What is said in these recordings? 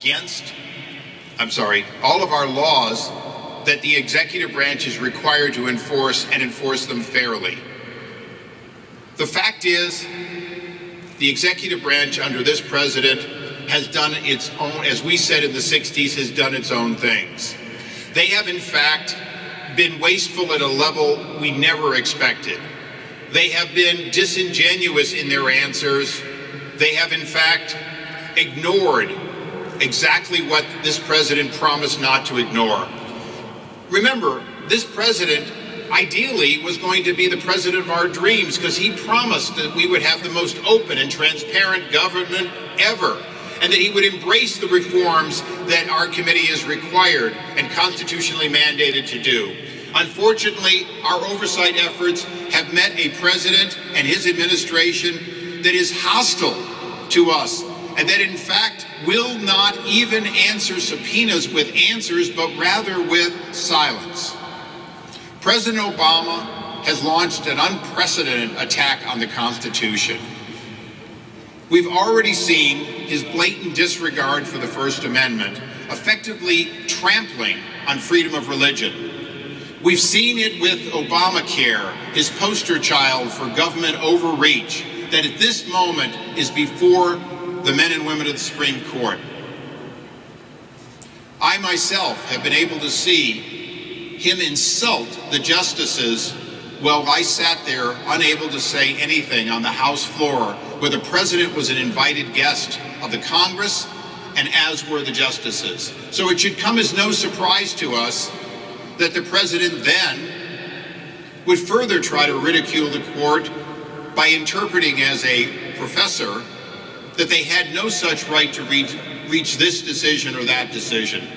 all of our laws that the executive branch is required to enforce and enforce them fairly. The fact is, the executive branch under this president has done its own, as we said in the 60s, has done its own things. They have in fact been wasteful at a level we never expected. They have been disingenuous in their answers. They have in fact ignored exactly what this president promised not to ignore. Remember, this president ideally was going to be the president of our dreams because he promised that we would have the most open and transparent government ever, and that he would embrace the reforms that our committee is required and constitutionally mandated to do. Unfortunately, our oversight efforts have met a president and his administration that is hostile to us, and that in fact will not even answer subpoenas with answers, but rather with silence. President Obama has launched an unprecedented attack on the Constitution. We've already seen his blatant disregard for the First Amendment, effectively trampling on freedom of religion. We've seen it with Obamacare, his poster child for government overreach, that at this moment is before the men and women of the Supreme Court. I myself have been able to see him insult the justices while I sat there unable to say anything on the House floor, where the president was an invited guest of the Congress, and as were the justices. So it should come as no surprise to us that the president then would further try to ridicule the court by interpreting as a professor that they had no such right to reach this decision or that decision.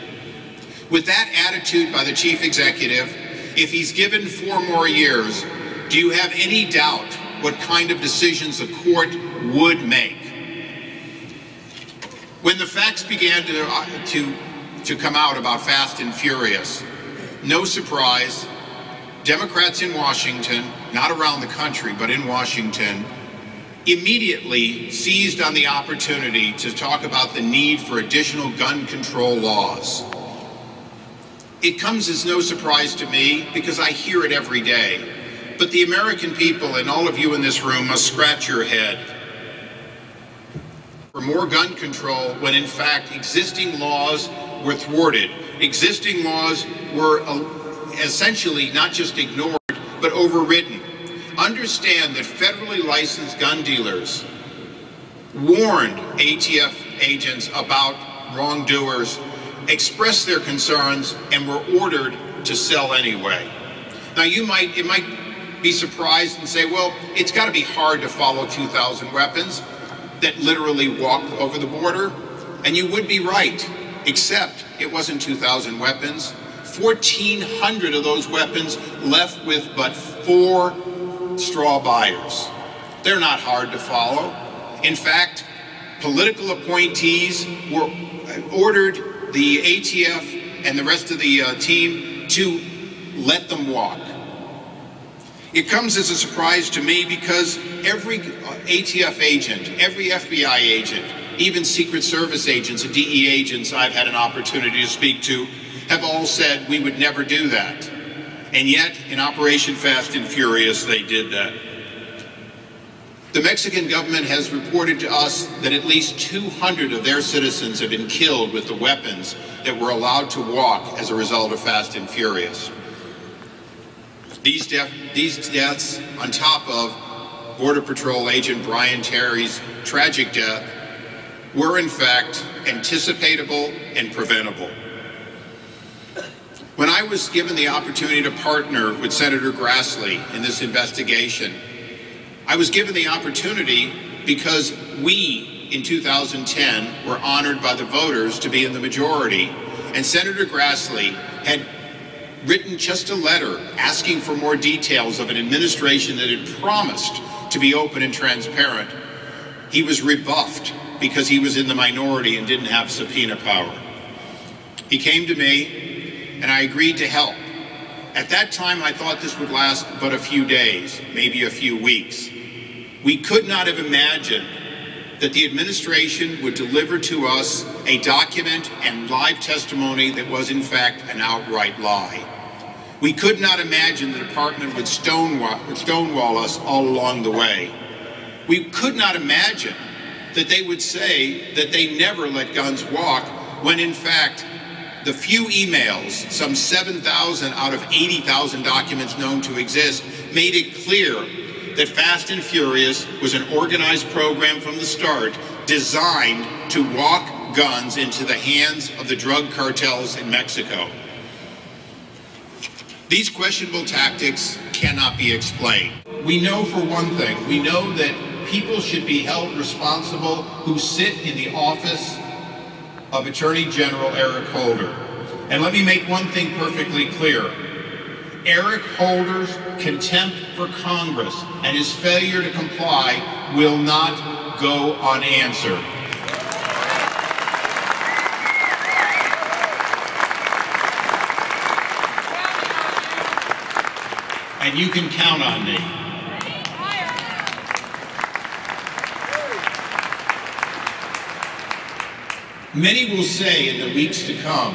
With that attitude by the chief executive, if he's given 4 more years, do you have any doubt what kind of decisions the court would make? When the facts began to come out about Fast and Furious, no surprise, Democrats in Washington, not around the country, but in Washington, immediately seized on the opportunity to talk about the need for additional gun control laws. It comes as no surprise to me because I hear it every day. But the American people and all of you in this room must scratch your head for more gun control when in fact existing laws were thwarted. Existing laws were essentially not just ignored, but overridden. Understand that federally licensed gun dealers warned ATF agents about wrongdoers, expressed their concerns, and were ordered to sell anyway. Now it might be surprised and say, well, it's got to be hard to follow 2,000 weapons that literally walk over the border. And you would be right, except it wasn't 2,000 weapons. 1,400 of those weapons left with but 4 straw buyers. They're not hard to follow. In fact, political appointees were ordered the ATF and the rest of the team to let them walk. It comes as a surprise to me because every ATF agent, every FBI agent, even Secret Service agents and DE agents I've had an opportunity to speak to have all said we would never do that. And yet, in Operation Fast and Furious, they did that. The Mexican government has reported to us that at least 200 of their citizens have been killed with the weapons that were allowed to walk as a result of Fast and Furious. These deaths, on top of Border Patrol agent Brian Terry's tragic death, were in fact anticipatable and preventable. When I was given the opportunity to partner with Senator Grassley in this investigation, I was given the opportunity because we, in 2010, were honored by the voters to be in the majority, and Senator Grassley had written just a letter asking for more details of an administration that had promised to be open and transparent. He was rebuffed because he was in the minority and didn't have subpoena power. He came to me, and I agreed to help. At that time, I thought this would last but a few days, maybe a few weeks. We could not have imagined that the administration would deliver to us a document and live testimony that was in fact an outright lie. We could not imagine the department would stonewall us all along the way. We could not imagine that they would say that they never let guns walk, when in fact the few emails, some 7,000 out of 80,000 documents known to exist, made it clear that Fast and Furious was an organized program from the start designed to walk guns into the hands of the drug cartels in Mexico. These questionable tactics cannot be explained. We know for one thing, we know that people should be held responsible who sit in the office of Attorney General Eric Holder. And let me make one thing perfectly clear. Eric Holder's contempt for Congress and his failure to comply will not go unanswered. And you can count on me. Many will say in the weeks to come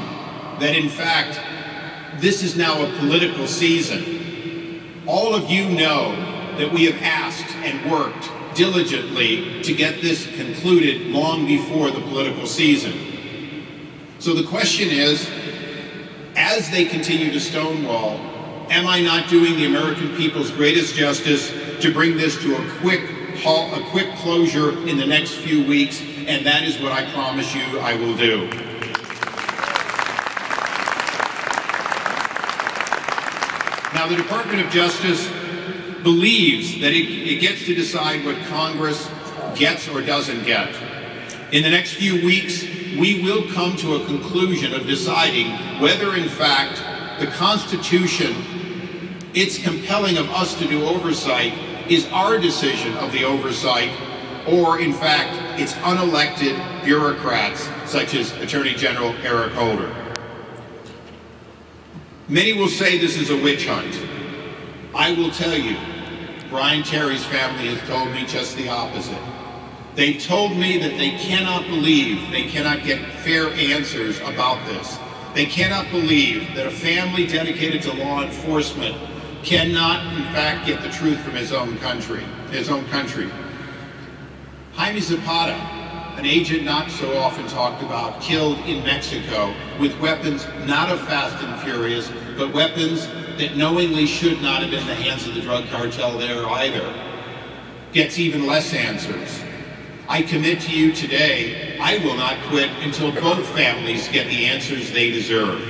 that in fact this is now a political season. All of you know that we have asked and worked diligently to get this concluded long before the political season. So the question is, as they continue to stonewall, am I not doing the American people's greatest justice to bring this to a quick closure in the next few weeks? And that is what I promise you I will do. Now, the Department of Justice believes that it gets to decide what Congress gets or doesn't get. In the next few weeks, we will come to a conclusion of deciding whether, in fact, the Constitution, its compelling of us to do oversight, is our decision of the oversight, or, in fact, it's unelected bureaucrats, such as Attorney General Eric Holder. Many will say this is a witch hunt. I will tell you, Brian Terry's family has told me just the opposite. They've told me that they cannot believe they cannot get fair answers about this. They cannot believe that a family dedicated to law enforcement cannot, in fact, get the truth from his own country. Jaime Zapata, an agent not so often talked about, killed in Mexico with weapons not of Fast and Furious, but weapons that knowingly should not have been in the hands of the drug cartel there either, gets even less answers. I commit to you today, I will not quit until both families get the answers they deserve.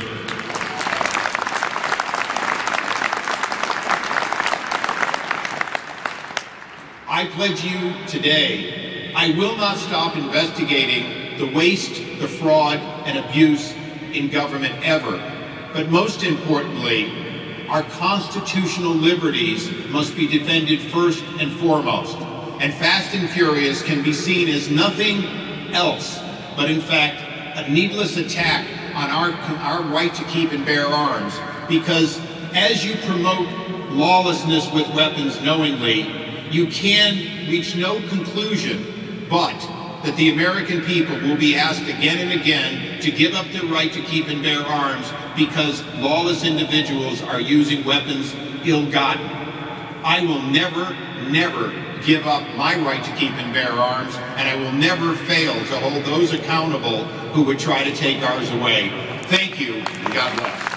I pledge you today, I will not stop investigating the waste, the fraud, and abuse in government ever. But most importantly, our constitutional liberties must be defended first and foremost. And Fast and Furious can be seen as nothing else but, in fact, a needless attack on our right to keep and bear arms. Because as you promote lawlessness with weapons knowingly, you can reach no conclusion but that the American people will be asked again and again to give up their right to keep and bear arms because lawless individuals are using weapons ill-gotten. I will never, never give up my right to keep and bear arms, and I will never fail to hold those accountable who would try to take ours away. Thank you, and God bless.